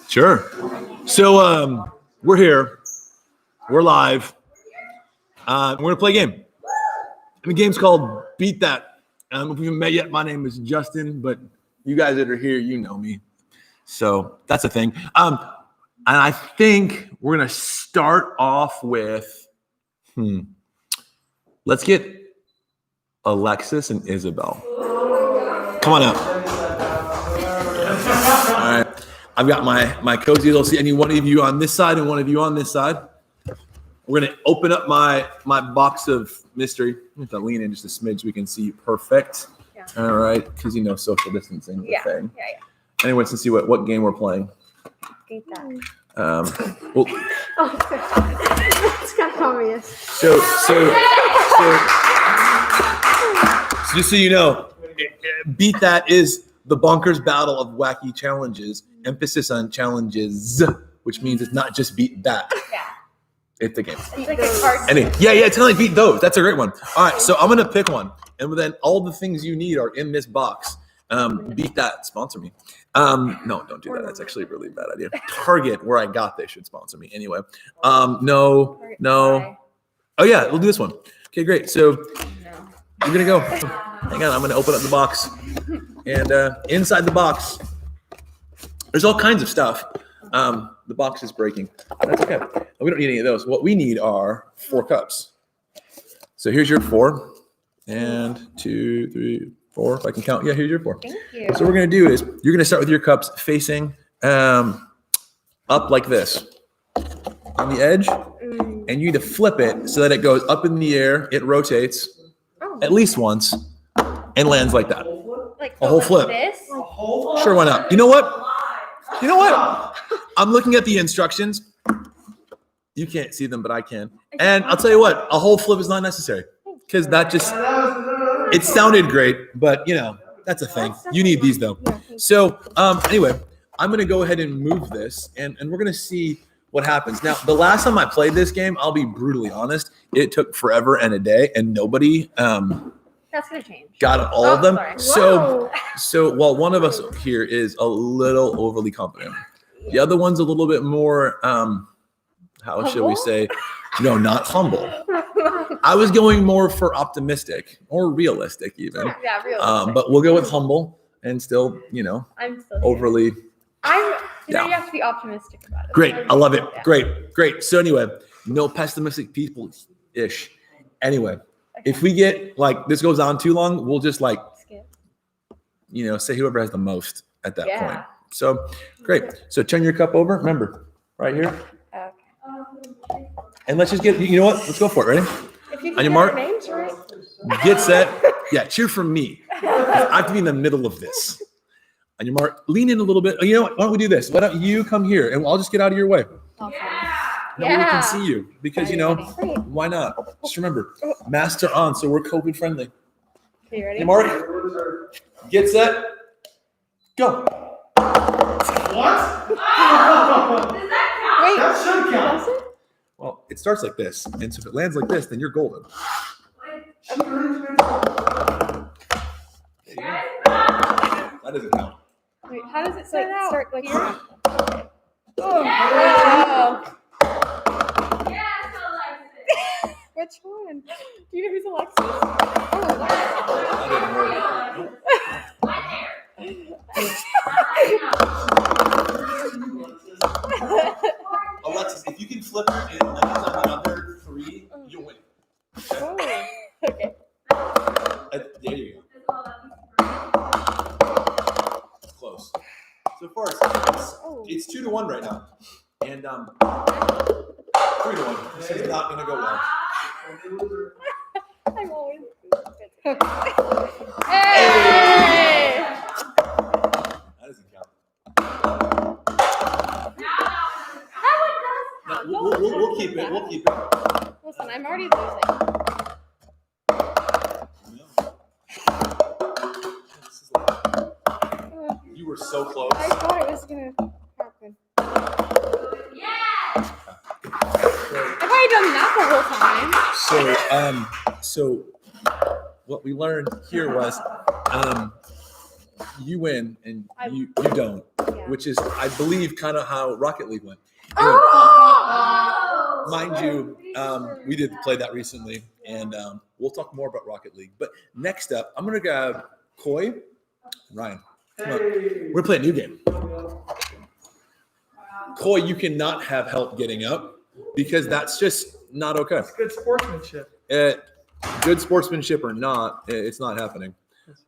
Sure. So we're here. We're live. We're going to play a game. And the game's called Beat That. If you haven't met yet, my name is Justin, but you guys that are here, you know me. So that's a thing. And I think we're going to start off with, let's get Alexis and Isabel. Come on out. All right. I've got my cozies. I'll see any one of you on this side and one of you on this side. We're going to open up my box of mystery. I have to lean in just a smidge so we can see you perfect. Yeah. All right. Because you know social distancing. Yeah. Thing. Yeah. Anyway, let's see what game we're playing. Beat that. Well, it's kind of obvious. So just so you know, Beat That is the bonkers battle of wacky challenges. Emphasis on challenges, which means it's not just beat that. Yeah. It's a game. Like a card. Yeah, tell me beat those. That's a great one. All right, so I'm gonna pick one, and then all the things you need are in this box. Beat That, sponsor me. No, don't do that. That's actually a really bad idea. Target, where I got they should sponsor me. Anyway, no. Oh yeah, we'll do this one. Okay, great. So we're gonna go. Hang on, I'm gonna open up the box, and inside the box, there's all kinds of stuff. The box is breaking. That's okay. We don't need any of those. What we need are 4 cups. So here's your 4, and 2, 3, 4. If I can count. Yeah, here's your 4. Thank you. So what we're gonna do is you're gonna start with your cups facing up like this on the edge, and you need to flip it so that it goes up in the air. It rotates at least once and lands like that. Like a whole flip. This? Sure, why not? You know what? I'm looking at the instructions. You can't see them, but I can. And I'll tell you what, a whole flip is not necessary because that just, it sounded great, but you know, that's a thing. You need these though. So anyway, I'm going to go ahead and move this and we're going to see what happens. Now, the last time I played this game, I'll be brutally honest, it took forever and a day and nobody that's gonna change. Got all of them. So while one of us here is a little overly confident, the other one's a little bit more, how shall we say? No, not humble. I was going more for optimistic or realistic even. Yeah, realistic. But we'll go with humble and still, you know, I'm still overly. You have to be optimistic about it. Great. I love it. Yeah. Great. So anyway, no pessimistic people-ish. Anyway. Okay. If we get like this goes on too long, we'll just like skip. You know, say whoever has the most at that point. So great. So turn your cup over. Remember, right here. Okay. And let's just get. You know what? Let's go for it. Ready? If you can on your mark. Names, right? Get set. Yeah. Cheer for me. I have to be in the middle of this. On your mark. Lean in a little bit. You know what? Why don't we do this? Why don't you come here and I'll just get out of your way. Okay. No one can see you because, you know, why not? Just remember, masks are on, so we're COVID friendly. Okay, ready? Hey, Mark, get set, go. What? Oh, does that count? Wait, that should count. Well, it starts like this, and so if it lands like this, then you're golden. That doesn't count. Wait, how does it start out? Start like here? Oh, wow. Which one? Do you know who's Alexis? Oh, That didn't work. Alexis, if you can flip it and land on the other 3, you'll win. Oh, okay. There you go. Close. So far, it's 2-1 right now. And 3-1. This is not going to go well. I'm always Hey! That doesn't count. We'll keep it. We'll keep it. Listen, I'm already losing. You were so close. I thought it was going to happen. Yeah! I've already done that the whole time. So what we learned here was you win and you don't, Yeah. which is, I believe, kind of how Rocket League went. Oh! Mind you, we did play that recently, and we'll talk more about Rocket League. But next up, I'm gonna grab Coy, Ryan. Come on. We're gonna play a new game. Coy, you cannot have help getting up because that's just not okay. It's good sportsmanship. Good sportsmanship or not, it's not happening.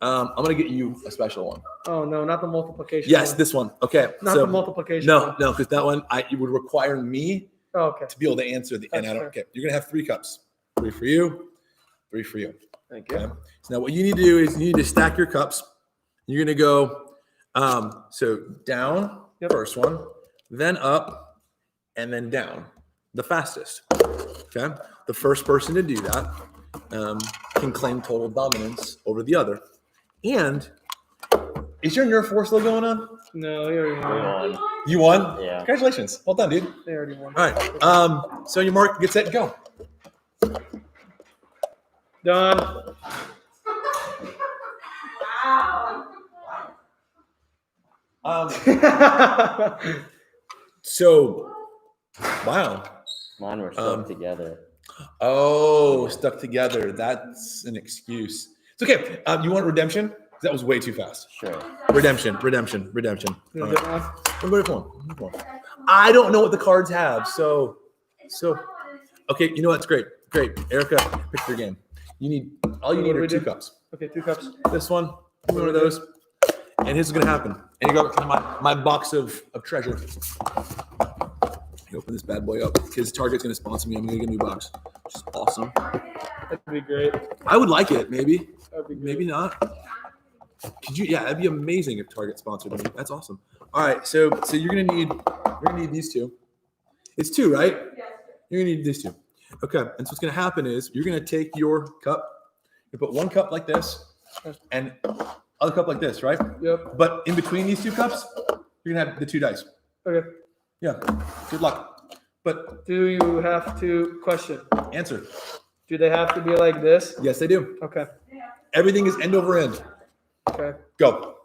I'm gonna get you a special one. Oh no, not the multiplication. Yes, one. this one. Okay. Not so, the multiplication. No, one. because that one it would require me Oh, okay. to be able to answer the. And That's I don't. fair. Okay, you're gonna have 3 cups. 3 for you, 3 for you. Thank you. Okay. So now what you need to do is you need to stack your cups. You're gonna go so down, Yep. first one, then up, and then down, the fastest. Okay. The first person to do that can claim total dominance over the other. And is your Nerf war still going on? No, they already won. You won? Yeah. Congratulations. Well done, dude. They already won. All right. So your mark, get set, go. Done. So, wow. Mine were stuck together. Oh, stuck together. That's an excuse. It's okay. You want redemption? That was way too fast. Sure. Redemption. All You right. want a different one? I'm going for one. I don't know what the cards have, so okay. You know what's great. Erica, pick your game. You need all you So need what do are we 2 do? cups. Okay, 2 cups. This one, one of those, and here's what's gonna happen. And you go to my box of treasure. You open this bad boy up because Target's gonna sponsor me. I'm gonna get a new box, which is awesome. That'd be great. I would like it, maybe, That'd be great. maybe not. Could you? Yeah, that'd be amazing if Target sponsored me. That's awesome. All right, so you're gonna need these 2. It's 2, right? You're gonna need these 2. Okay, and so what's gonna happen is you're gonna take your cup, you put 1 cup like this, and other cup like this, right? Yep. But in between these 2 cups, you're gonna have the 2 dice. Okay. Yeah. Good luck. But Do you have to question? answer. Do they have to be like this? Yes, they do. Okay. Everything is end over end. Okay. Go.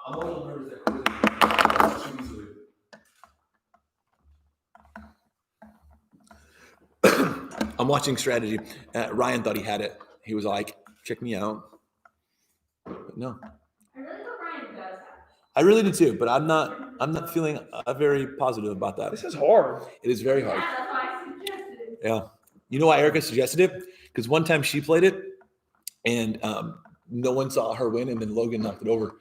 I'm a little nervous that too easily. I'm watching strategy. Ryan thought he had it. He was like, check me out. But no. I really do too, but I'm not feeling very positive about that. This is hard. It is very hard. Yeah. You know why Erica suggested it? Because one time she played it and no one saw her win, and then Logan knocked it over.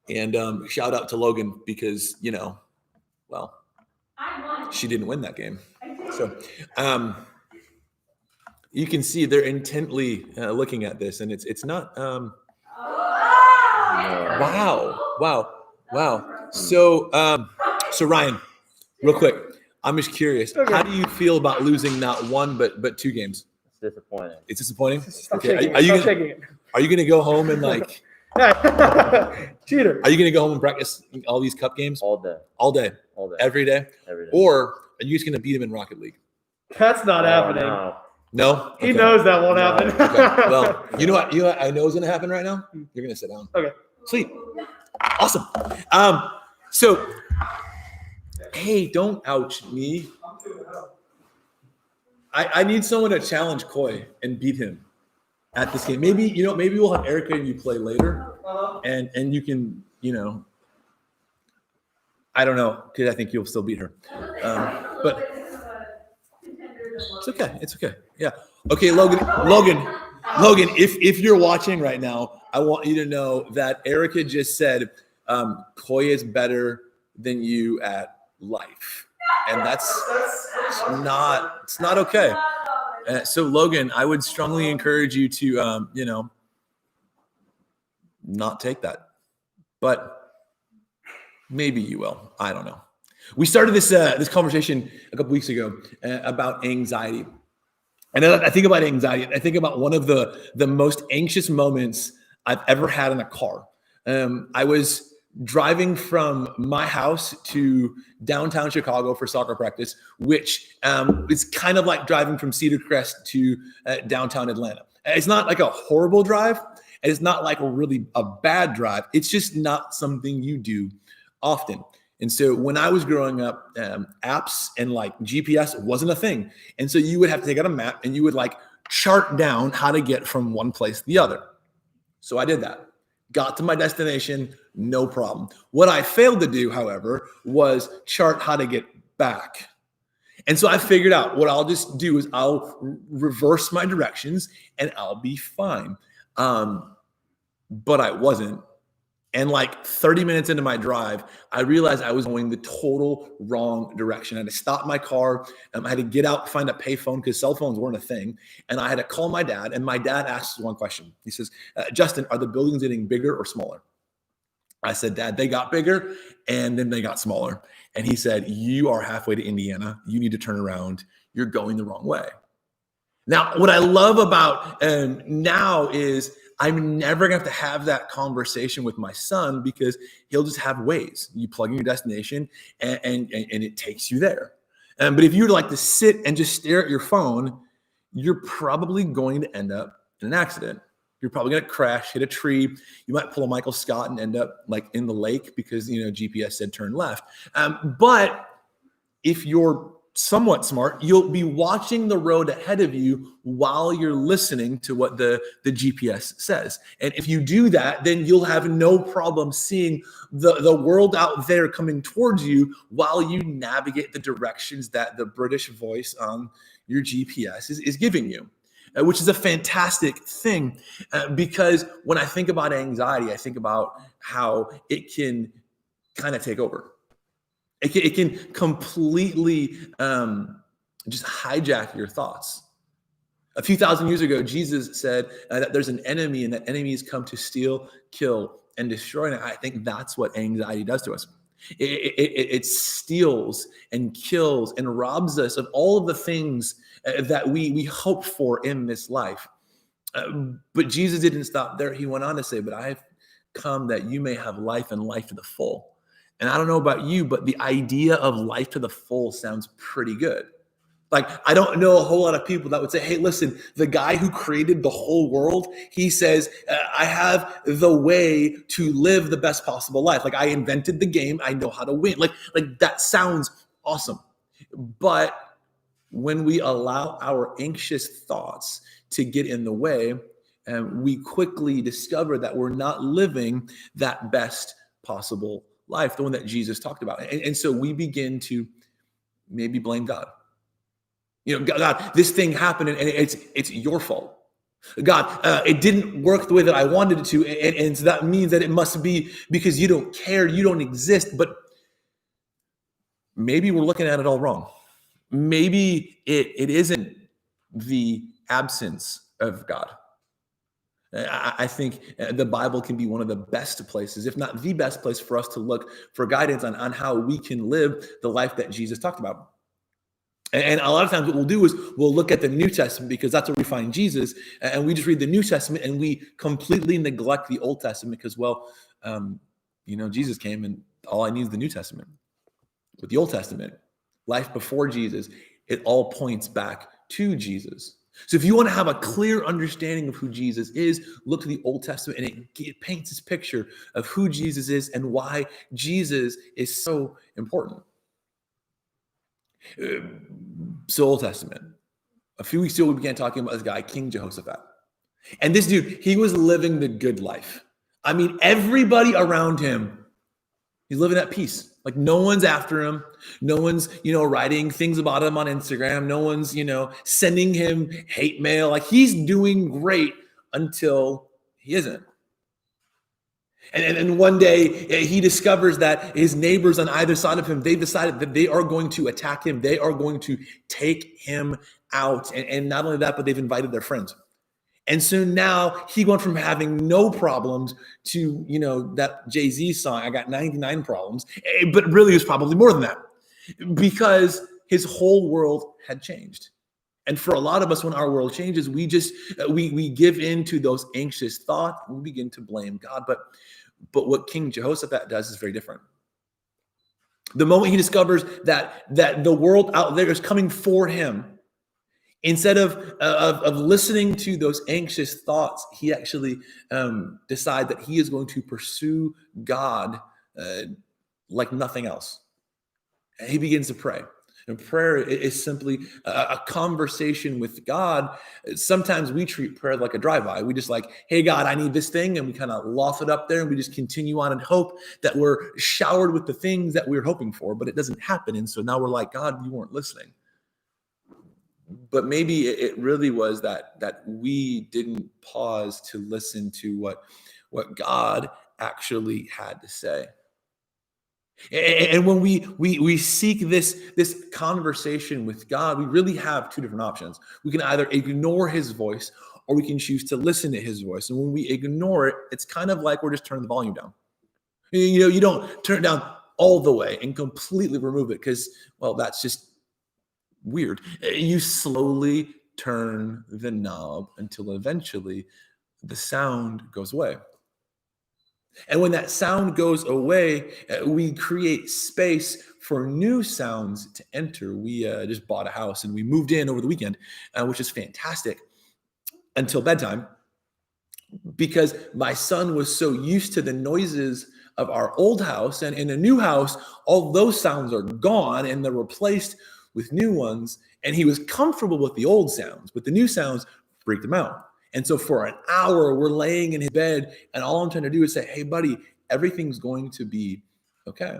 And shout out to Logan because, well, she didn't win that game. So you can see they're intently looking at this, and it's not. Wow. So Ryan, real quick, I'm just curious. Okay. How do you feel about losing not 1 but 2 games? It's disappointing. It's disappointing. Stop Okay. shaking Are you it. Stop shaking it. Are you gonna go home and like? Cheater. Are you gonna go home and practice all these cup games All day. all day, All day. every day, Every day. or are you just gonna beat him in Rocket League? That's not Oh, happening. no. No. He Okay. knows that won't No. happen. Okay. Well, you know what I know is gonna happen right now. You're gonna sit down. Okay. Sweet. Awesome. So, hey, don't ouch me. I need someone to challenge Coy and beat him at this game. Maybe we'll have Erica and you play later, and you can I don't know, because I think you'll still beat her. But it's okay. Yeah. Okay, Logan. If you're watching right now, I want you to know that Erica just said Coy is better than you at life, and it's not okay. So Logan, I would strongly encourage you to not take that, but maybe you will. I don't know. We started this conversation a couple weeks ago about anxiety. And I think about anxiety. I think about one of the most anxious moments I've ever had in a car. I was driving from my house to downtown Chicago for soccer practice, which is kind of like driving from Cedarcrest to downtown Atlanta. It's not like a horrible drive, and it's not like really a bad drive. It's just not something you do often. And so when I was growing up, apps and like GPS wasn't a thing. And so you would have to take out a map and you would like chart down how to get from one place to the other. So I did that. Got to my destination, no problem. What I failed to do, however, was chart how to get back. And so I figured out what I'll just do is I'll reverse my directions and I'll be fine. But I wasn't. And like 30 minutes into my drive, I realized I was going the total wrong direction. I had to stop my car. I had to get out, find a payphone because cell phones weren't a thing. And I had to call my dad. And my dad asked one question. He says, Justin, are the buildings getting bigger or smaller? I said, Dad, they got bigger and then they got smaller. And he said, you are halfway to Indiana. You need to turn around. You're going the wrong way. Now, what I love about now is I'm never going to have that conversation with my son because he'll just have ways. You plug in your destination and it takes you there. But if you were like to sit and just stare at your phone, you're probably going to end up in an accident. You're probably going to crash, hit a tree. You might pull a Michael Scott and end up like in the lake because, GPS said turn left. But if you're somewhat smart, you'll be watching the road ahead of you while you're listening to what the GPS says. And if you do that, then you'll have no problem seeing the world out there coming towards you while you navigate the directions that the British voice on your GPS is giving you, which is a fantastic thing because when I think about anxiety, I think about how it can kind of take over. It can completely just hijack your thoughts. A few thousand years ago, Jesus said that there's an enemy and that enemies come to steal, kill, and destroy. And I think that's what anxiety does to us. It steals and kills and robs us of all of the things that we hope for in this life. But Jesus didn't stop there. He went on to say, but I've come that you may have life and life to the full. And I don't know about you, but the idea of life to the full sounds pretty good. Like, I don't know a whole lot of people that would say, hey, listen, the guy who created the whole world, he says, I have the way to live the best possible life. Like, I invented the game. I know how to win. Like that sounds awesome. But when we allow our anxious thoughts to get in the way, we quickly discover that we're not living that best possible life, the one that Jesus talked about. And so we begin to maybe blame God. God, this thing happened and it's your fault. God, it didn't work the way that I wanted it to. And so that means that it must be because you don't care, you don't exist. But maybe we're looking at it all wrong. Maybe it isn't the absence of God. I think the Bible can be one of the best places, if not the best place for us to look for guidance on how we can live the life that Jesus talked about. And a lot of times what we'll do is we'll look at the New Testament because that's where we find Jesus. And we just read the New Testament and we completely neglect the Old Testament because, Jesus came and all I need is the New Testament. With the Old Testament, life before Jesus, it all points back to Jesus. So if you want to have a clear understanding of who Jesus is, look to the Old Testament and it paints this picture of who Jesus is and why Jesus is so important. So Old Testament. A few weeks ago, we began talking about this guy, King Jehoshaphat. And this dude, he was living the good life. I mean, everybody around him, he's living at peace. Like no one's after him. No one's, writing things about him on Instagram. No one's, sending him hate mail. Like he's doing great until he isn't. And one day he discovers that his neighbors on either side of him, they've decided that they are going to attack him. They are going to take him out. And not only that, but they've invited their friends. And so now he went from having no problems to, that Jay-Z song, I got 99 problems, but really it was probably more than that because his whole world had changed. And for a lot of us, when our world changes, we give in to those anxious thoughts. We begin to blame God. But what King Jehoshaphat does is very different. The moment he discovers that the world out there is coming for him, Instead of listening to those anxious thoughts, he actually decides that he is going to pursue God like nothing else. And he begins to pray. And prayer is simply a conversation with God. Sometimes we treat prayer like a drive-by. We just like, hey, God, I need this thing. And we kind of loft it up there and we just continue on and hope that we're showered with the things that we're hoping for, but it doesn't happen. And so now we're like, God, you weren't listening. But maybe it really was that we didn't pause to listen to what God actually had to say. And when we seek this conversation with God, we really have two different options. We can either ignore his voice or we can choose to listen to his voice. And when we ignore it, it's kind of like we're just turning the volume down. You don't turn it down all the way and completely remove it because, well, that's just weird. You slowly turn the knob until eventually the sound goes away. And when that sound goes away, we create space for new sounds to enter. We just bought a house and we moved in over the weekend, which is fantastic until bedtime, because my son was so used to the noises of our old house. And in a new house, all those sounds are gone and they're replaced with new ones. And he was comfortable with the old sounds, but the new sounds freaked him out. And so for an hour, we're laying in his bed, and all I'm trying to do is say, hey, buddy, everything's going to be okay.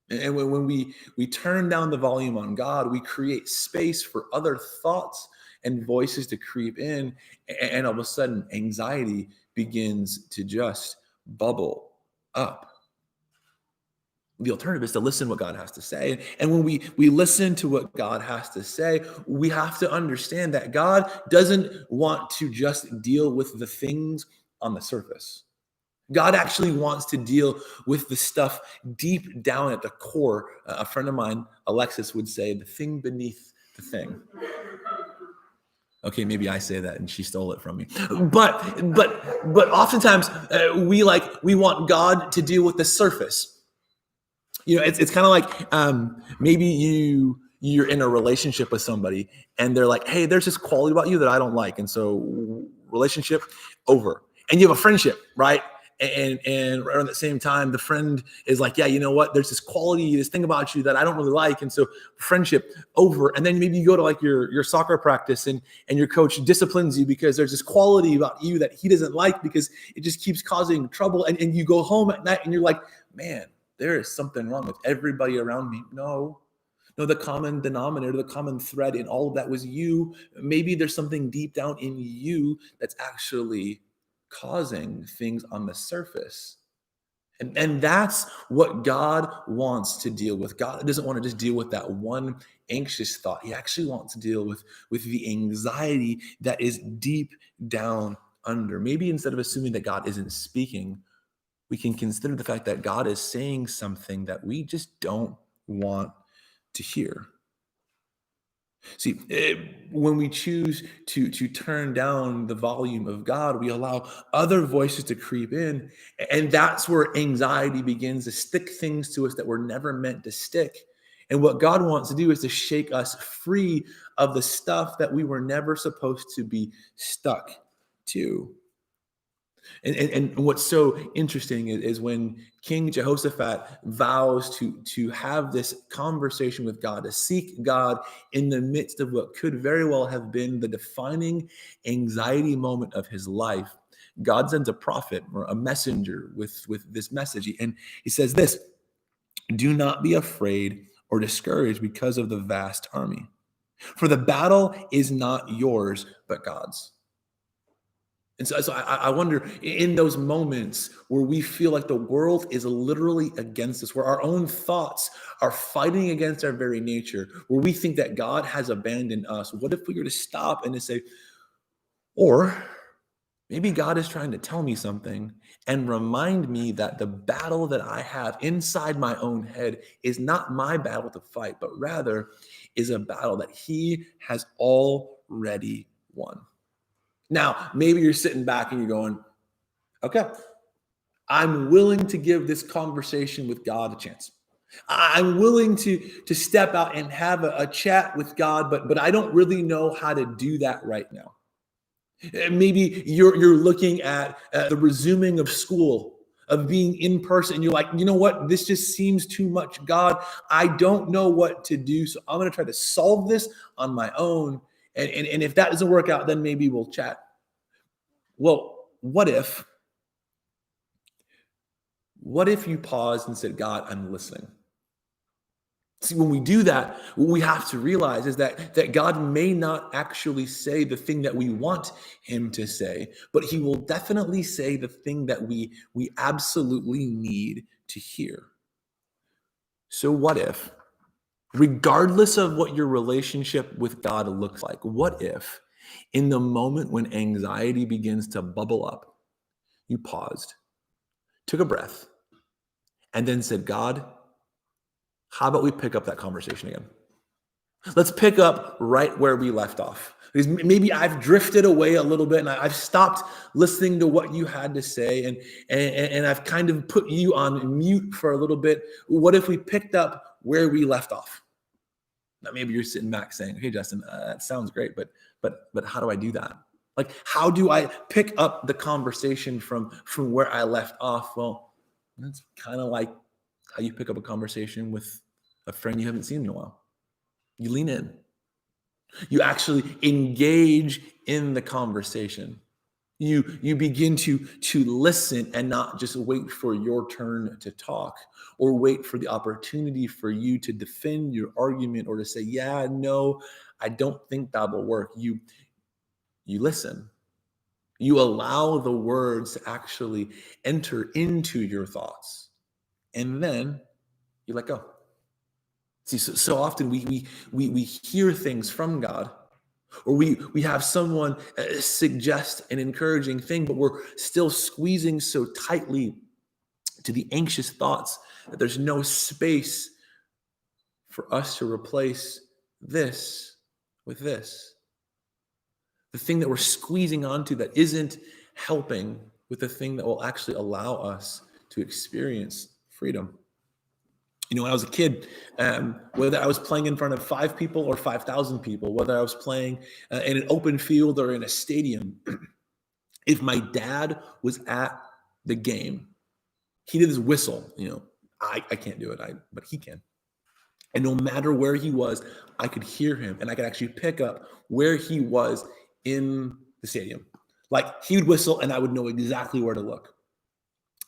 And when we turn down the volume on God, we create space for other thoughts and voices to creep in, and all of a sudden, anxiety begins to just bubble up. The alternative is to listen to what God has to say. And when we listen to what God has to say, we have to understand that God doesn't want to just deal with the things on the surface. God actually wants to deal with the stuff deep down at the core. A friend of mine, Alexis, would say, the thing beneath the thing. Okay, maybe I say that and she stole it from me. But oftentimes we want God to deal with the surface. It's kind of like maybe you're in a relationship with somebody and they're like, hey, there's this quality about you that I don't like. And so relationship over. And you have a friendship, right? And right at the same time, the friend is like, yeah, you know what? There's this quality, this thing about you that I don't really like. And so friendship over. And then maybe you go to like your soccer practice and your coach disciplines you because there's this quality about you that he doesn't like because it just keeps causing trouble. And you go home at night and you're like, man, there is something wrong with everybody around me. No, the common denominator, the common thread in all of that was you. Maybe there's something deep down in you that's actually causing things on the surface. And that's what God wants to deal with. God doesn't want to just deal with that one anxious thought. He actually wants to deal with the anxiety that is deep down under. Maybe instead of assuming that God isn't speaking, we can consider the fact that God is saying something that we just don't want to hear. See, when we choose to turn down the volume of God, we allow other voices to creep in, and that's where anxiety begins to stick things to us that were never meant to stick. And what God wants to do is to shake us free of the stuff that we were never supposed to be stuck to. And what's so interesting is when King Jehoshaphat vows to have this conversation with God, to seek God in the midst of what could very well have been the defining anxiety moment of his life, God sends a prophet or a messenger with this message. And he says this: do not be afraid or discouraged because of the vast army, for the battle is not yours, but God's. And so I wonder, in those moments where we feel like the world is literally against us, where our own thoughts are fighting against our very nature, where we think that God has abandoned us, what if we were to stop and to say, or maybe God is trying to tell me something and remind me that the battle that I have inside my own head is not my battle to fight, but rather is a battle that he has already won. Now, maybe you're sitting back and you're going, okay, I'm willing to give this conversation with God a chance. I'm willing to step out and have a chat with God, but I don't really know how to do that right now. Maybe you're looking at the resuming of school, of being in person, and you're like, you know what? This just seems too much, God. I don't know what to do, so I'm going to try to solve this on my own. And if that doesn't work out, then maybe we'll chat. Well, what if you paused and said, God, I'm listening? See, when we do that, what we have to realize is that God may not actually say the thing that we want him to say, but he will definitely say the thing that we absolutely need to hear. So what if, regardless of what your relationship with God looks like, what if in the moment when anxiety begins to bubble up, you paused, took a breath, and then said, God, how about we pick up that conversation again? Let's pick up right where we left off. Because maybe I've drifted away a little bit and I've stopped listening to what you had to say and I've kind of put you on mute for a little bit. What if we picked up where we left off? Now maybe you're sitting back saying, "Hey, Justin, that sounds great, but how do I do that? Like, how do I pick up the conversation from where I left off?" Well, that's kind of like how you pick up a conversation with a friend you haven't seen in a while. You lean in. You actually engage in the conversation. You begin to listen and not just wait for your turn to talk or wait for the opportunity for you to defend your argument or to say, yeah, no, I don't think that will work. You listen. You allow the words to actually enter into your thoughts. And then you let go. See, so often we hear things from God, or we have someone suggest an encouraging thing, but we're still squeezing so tightly to the anxious thoughts that there's no space for us to replace this with this. The thing that we're squeezing onto that isn't helping with the thing that will actually allow us to experience freedom. You know, when I was a kid, whether I was playing in front of 5 people or 5,000 people, whether I was playing in an open field or in a stadium, if my dad was at the game, he did his whistle. You know, I can't do it, but he can. And no matter where he was, I could hear him and I could actually pick up where he was in the stadium. Like, he would whistle and I would know exactly where to look.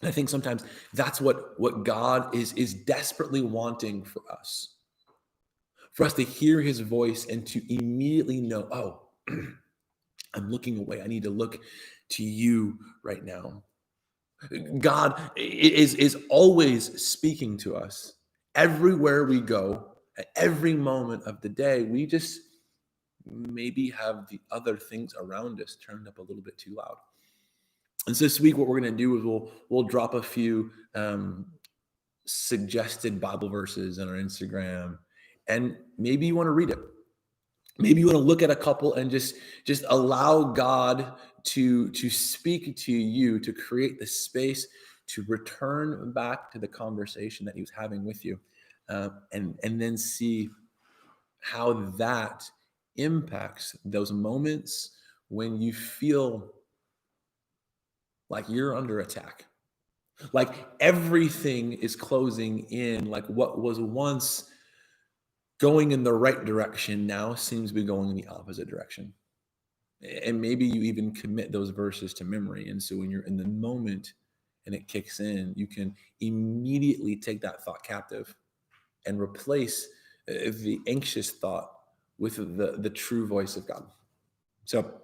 And I think sometimes that's what God is desperately wanting for us to hear his voice and to immediately know, oh, I'm looking away. I need to look to you right now. God is always speaking to us everywhere we go, at every moment of the day. We just maybe have the other things around us turned up a little bit too loud. And so this week, what we're going to do is we'll drop a few suggested Bible verses on our Instagram, and maybe you want to read it. Maybe you want to look at a couple and just allow God to speak to you, to create the space to return back to the conversation that he was having with you, and then see how that impacts those moments when you feel like you're under attack, like everything is closing in, like what was once going in the right direction now seems to be going in the opposite direction. And maybe you even commit those verses to memory. And so when you're in the moment and it kicks in, you can immediately take that thought captive and replace the anxious thought with the true voice of God. So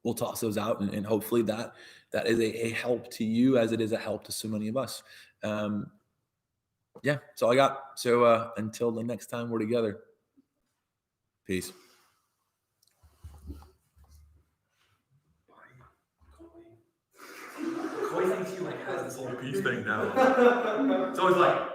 we'll toss those out, and hopefully that is a help to you as it is a help to so many of us. Yeah, that's all I got. So until the next time we're together, peace. Coy thinks he has this whole peace thing now. So it's like,